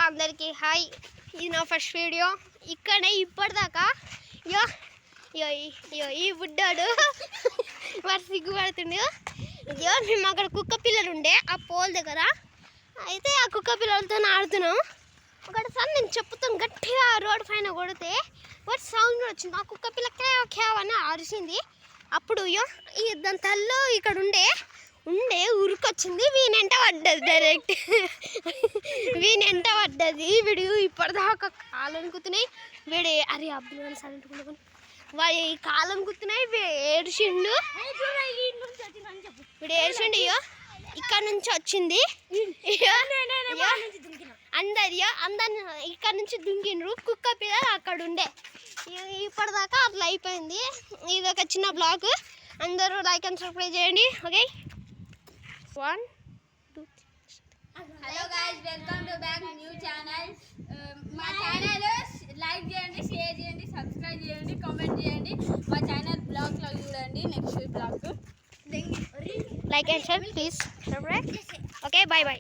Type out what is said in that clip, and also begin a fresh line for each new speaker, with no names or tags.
అందరికీ హాయ్. ఇది నా ఫస్ట్ వీడియో. ఇక్కడే ఇప్పటిదాకా ఈ బుడ్డాడు వాడు సిగ్గుపడుతుండే. మేము అక్కడ కుక్క పిల్లలు ఉండే ఆ పోల్ దగ్గర. అయితే ఆ కుక్క పిల్లలతో ఆడుతున్నాం. ఒకటిసారి నేను చెప్పుతాను గట్టిగా రోడ్డు పైన కొడితే వాటి సౌండ్ వచ్చింది. ఆ కుక్క పిల్ల క్యావ్ అని అరిచింది. అప్పుడు దాని తల్లో ఇక్కడ ఉండే ఉరికొచ్చింది. వీనెంట పడ్డది, డైరెక్ట్ వీనెంట పడ్డది. వీడు ఇప్పటిదాకా కాలం కుత్తున్నాయి. వీడు అరే అబ్బులు కానీ సైలెంట్ వాడి కాలం కుత్తున్నాయి. ఏడ్చిండు. వీడు ఏడ్చిండు. ఇక్కడ నుంచి వచ్చింది అందరు ఇక్కడ నుంచి దుంకిండ్రు. కుక్క పిల్లలు అక్కడ ఉండే. ఇప్పటిదాకా అట్లా అయిపోయింది. ఇది ఒక చిన్న బ్లాగ్. అందరూ లైక్ అండ్ సబ్స్క్రైబ్ చేయండి. Okay 1 2
hello guys, welcome to back new channel. మా ఛానల్ లైక్ చేయండి, షేర్ చేయండి, సబ్స్క్రైబ్ చేయండి, కామెంట్ చేయండి. మా ఛానల్ బ్లాగ్ లో చూడండి. Next blog
like and share please. Okay, by by.